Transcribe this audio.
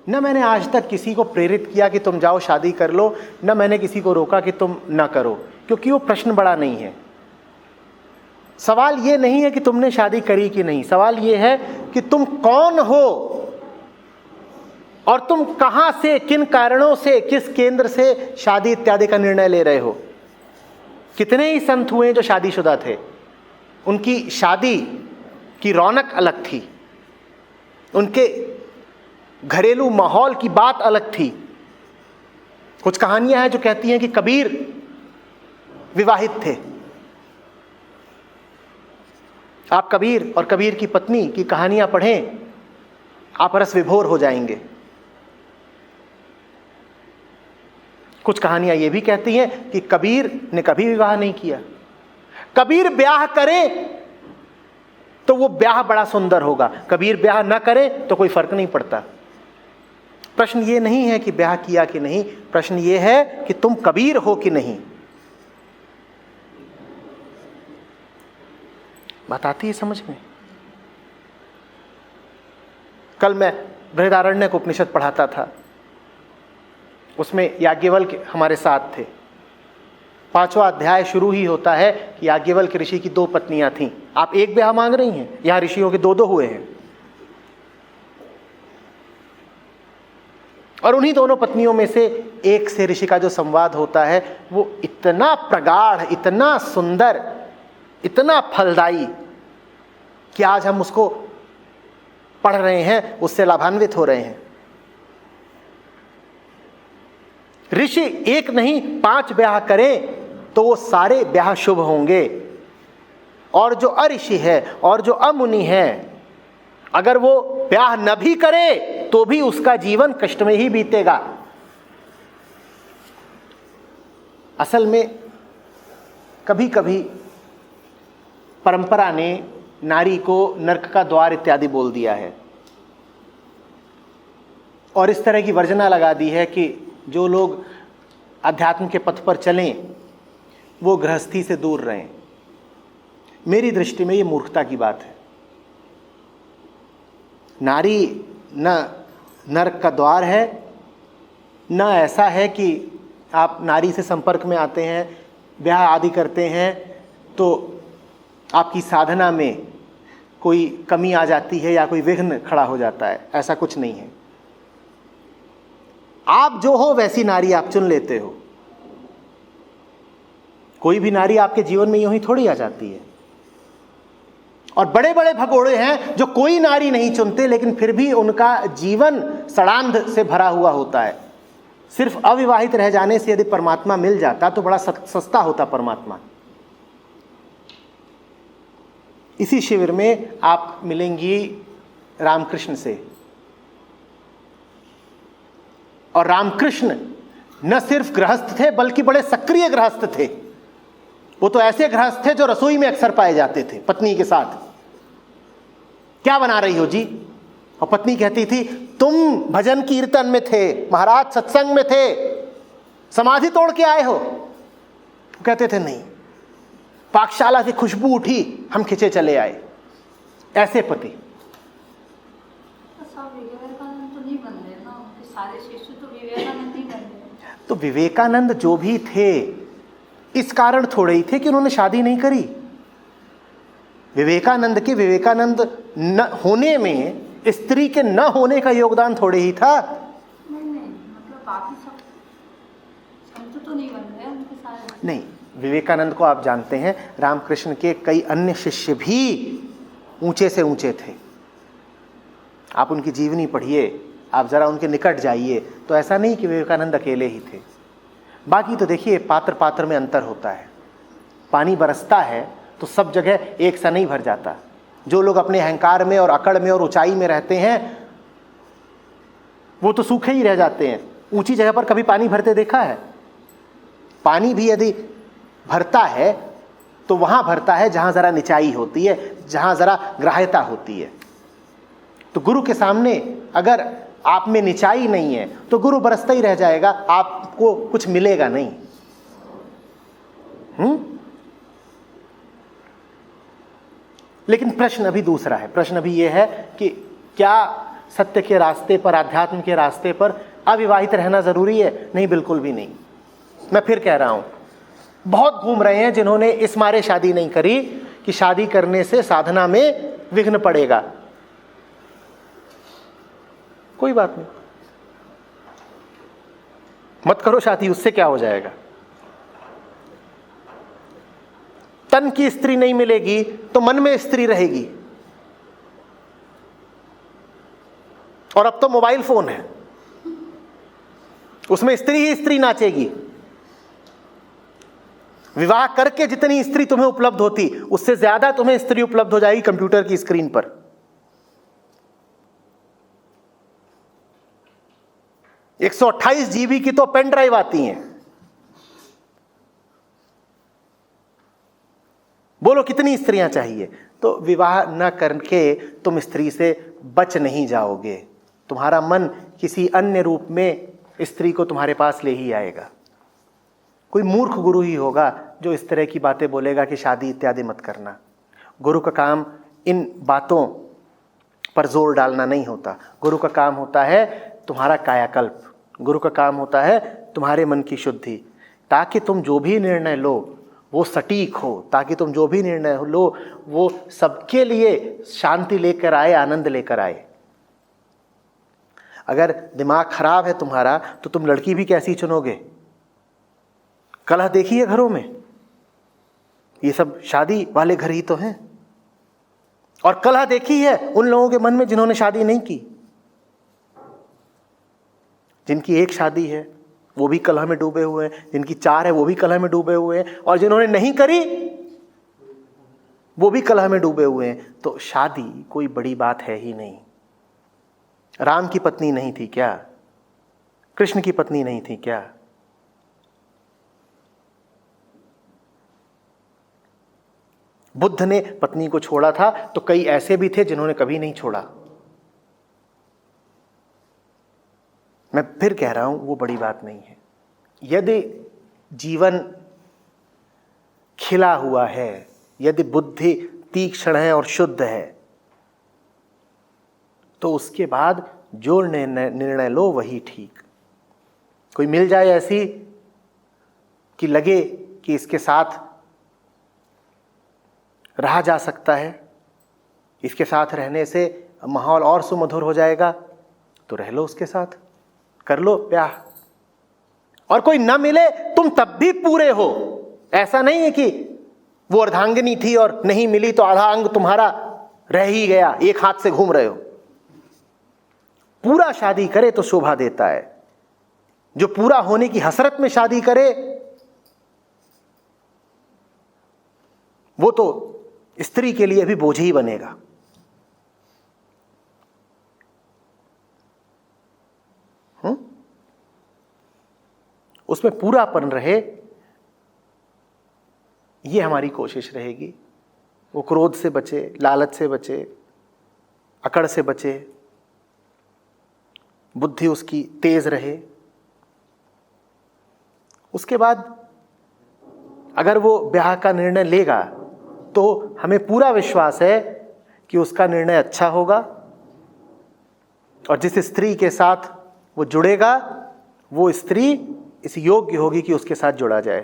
न मैंने आज तक किसी को प्रेरित किया कि तुम जाओ शादी कर लो, न मैंने किसी को रोका कि तुम ना करो, क्योंकि वो प्रश्न बड़ा नहीं है। सवाल ये नहीं है कि तुमने शादी करी कि नहीं, सवाल ये है कि तुम कौन हो और तुम कहां से, किन कारणों से, किस केंद्र से शादी इत्यादि का निर्णय ले रहे हो। कितने ही संत हुए जो शादीशुदा थे, उनकी शादी की रौनक अलग थी, उनके घरेलू माहौल की बात अलग थी। कुछ कहानियां हैं जो कहती हैं कि कबीर विवाहित थे। आप कबीर और कबीर की पत्नी की कहानियां पढ़ें, आप रस विभोर हो जाएंगे। कुछ कहानियां ये भी कहती हैं कि कबीर ने कभी विवाह नहीं किया। कबीर ब्याह करे तो वो ब्याह बड़ा सुंदर होगा, कबीर ब्याह ना करे तो कोई फर्क नहीं पड़ता। प्रश्न ये नहीं है कि ब्याह किया कि नहीं, प्रश्न ये है कि तुम कबीर हो कि नहीं। बात आती है समझ में? कल मैं बृहदारण्यक उपनिषद पढ़ाता था, उसमें याज्ञवल्क्य हमारे साथ थे। 5वां अध्याय शुरू ही होता है कि याज्ञवल्क्य ऋषि की 2 पत्नियां थीं। आप एक ब्याह मांग रही हैं, यहां ऋषियों के 2 हुए हैं। और उन्हीं दोनों पत्नियों में से एक से ऋषि का जो संवाद होता है वो इतना प्रगाढ़, इतना सुंदर, इतना फलदायी कि आज हम उसको पढ़ रहे हैं, उससे लाभान्वित हो रहे हैं। ऋषि एक नहीं 5 ब्याह करें तो वो सारे ब्याह शुभ होंगे। और जो अऋषि है और जो अमुनि है, अगर वो ब्याह न भी करे तो भी उसका जीवन कष्ट में ही बीतेगा। असल में कभी कभी परंपरा ने नारी को नरक का द्वार इत्यादि बोल दिया है और इस तरह की वर्जना लगा दी है कि जो लोग अध्यात्म के पथ पर चलें वो गृहस्थी से दूर रहें। मेरी दृष्टि में ये मूर्खता की बात है। नारी न नरक का द्वार है, न ऐसा है कि आप नारी से संपर्क में आते हैं, ब्याह आदि करते हैं तो आपकी साधना में कोई कमी आ जाती है या कोई विघ्न खड़ा हो जाता है। ऐसा कुछ नहीं है। आप जो हो वैसी नारी आप चुन लेते हो। कोई भी नारी आपके जीवन में यूं ही थोड़ी आ जाती है। और बड़े बड़े भगोड़े हैं जो कोई नारी नहीं चुनते, लेकिन फिर भी उनका जीवन सड़ांध से भरा हुआ होता है। सिर्फ अविवाहित रह जाने से यदि परमात्मा मिल जाता तो बड़ा सस्ता होता परमात्मा। इसी शिविर में आप मिलेंगी रामकृष्ण से। और रामकृष्ण न सिर्फ गृहस्थ थे बल्कि बड़े सक्रिय गृहस्थ थे। वो तो ऐसे गृहस्थ थे जो रसोई में अक्सर पाए जाते थे पत्नी के साथ। क्या बना रही हो जी? और पत्नी कहती थी तुम भजन कीर्तन में थे, महाराज सत्संग में थे, समाधि तोड़ के आए हो। कहते थे नहीं, पाकशाला से खुशबू उठी, हम खिंचे चले आए। ऐसे पति। तो विवेकानंद जो भी थे इस कारण थोड़े ही थे कि उन्होंने शादी नहीं करी। विवेकानंद के विवेकानंद न होने में स्त्री के न होने का योगदान थोड़े ही था। मतलब बाकी सब संत तो नहीं बन रहे उनके सारे। नहीं, विवेकानंद को आप जानते हैं, रामकृष्ण के कई अन्य शिष्य भी ऊंचे से ऊंचे थे। आप उनकी जीवनी पढ़िए, आप जरा उनके निकट जाइए तो ऐसा नहीं कि विवेकानंद अकेले ही थे। बाकी तो देखिए पात्र पात्र में अंतर होता है। पानी बरसता है तो सब जगह एक सा नहीं भर जाता। जो लोग अपने अहंकार में और अकड़ में और ऊंचाई में रहते हैं वो तो सूखे ही रह जाते हैं। ऊंची जगह पर कभी पानी भरते देखा है? पानी भी यदि भरता है तो वहां भरता है जहां जरा निचाई होती है, जहां जरा ग्राह्यता होती है। तो गुरु के सामने अगर आप में निचाई नहीं है तो गुरु बरसता ही रह जाएगा, आपको कुछ मिलेगा नहीं। लेकिन प्रश्न अभी दूसरा है। प्रश्न अभी यह है कि क्या सत्य के रास्ते पर, आध्यात्म के रास्ते पर अविवाहित रहना ज़रूरी है? नहीं, बिल्कुल भी नहीं। मैं फिर कह रहा हूँ, बहुत घूम रहे हैं जिन्होंने इस मारे शादी नहीं करी कि शादी करने से साधना में विघ्न पड़ेगा। कोई बात नहीं, मत करो शादी, उससे क्या हो जाएगा। तन की स्त्री नहीं मिलेगी तो मन में स्त्री रहेगी। और अब तो मोबाइल फोन है, उसमें स्त्री ही स्त्री नाचेगी। विवाह करके जितनी स्त्री तुम्हें उपलब्ध होती, उससे ज्यादा तुम्हें स्त्री उपलब्ध हो जाएगी कंप्यूटर की स्क्रीन पर। एक 128 GB की तो पेन ड्राइव आती हैं। बोलो कितनी स्त्रियां चाहिए? तो विवाह न करके तुम स्त्री से बच नहीं जाओगे। तुम्हारा मन किसी अन्य रूप में स्त्री को तुम्हारे पास ले ही आएगा। कोई मूर्ख गुरु ही होगा जो इस तरह की बातें बोलेगा कि शादी इत्यादि मत करना। गुरु का काम इन बातों पर जोर डालना नहीं होता। गुरु का काम होता है तुम्हारा कायाकल्प। गुरु का काम होता है तुम्हारे मन की शुद्धि, ताकि तुम जो भी निर्णय लो वो सटीक हो, ताकि तुम जो भी निर्णय लो वो सबके लिए शांति लेकर आए, आनंद लेकर आए। अगर दिमाग खराब है तुम्हारा तो तुम लड़की भी कैसी चुनोगे? कलह देखिए घरों में, ये सब शादी वाले घर ही तो हैं। और कलह देखी है उन लोगों के मन में जिन्होंने शादी नहीं की। जिनकी एक शादी है वो भी कलह में डूबे हुए हैं, जिनकी 4 है वो भी कलह में डूबे हुए हैं, और जिन्होंने नहीं करी वो भी कलह में डूबे हुए हैं। तो शादी कोई बड़ी बात है ही नहीं। राम की पत्नी नहीं थी क्या? कृष्ण की पत्नी नहीं थी क्या? बुद्ध ने पत्नी को छोड़ा था तो कई ऐसे भी थे जिन्होंने कभी नहीं छोड़ा। मैं फिर कह रहा हूं, वो बड़ी बात नहीं है। यदि जीवन खिला हुआ है, यदि बुद्धि तीक्ष्ण है और शुद्ध है, तो उसके बाद जो निर्णय लो वही ठीक। कोई मिल जाए ऐसी कि लगे कि इसके साथ रहा जा सकता है, इसके साथ रहने से माहौल और सुमधुर हो जाएगा, तो रह लो उसके साथ, कर लो ब्याह। और कोई ना मिले तुम तब भी पूरे हो। ऐसा नहीं है कि वो अर्धांगिनी थी और नहीं मिली तो आधा अंग तुम्हारा रह ही गया, एक हाथ से घूम रहे हो। पूरा शादी करे तो शोभा देता है। जो पूरा होने की हसरत में शादी करे वो तो स्त्री के लिए भी बोझ ही बनेगा। उसमें पूरापन रहे, ये हमारी कोशिश रहेगी। वो क्रोध से बचे, लालच से बचे, अकड़ से बचे, बुद्धि उसकी तेज रहे। उसके बाद अगर वो ब्याह का निर्णय लेगा तो हमें पूरा विश्वास है कि उसका निर्णय अच्छा होगा, और जिस स्त्री के साथ वो जुड़ेगा वो स्त्री इस योग्य होगी कि उसके साथ जुड़ा जाए।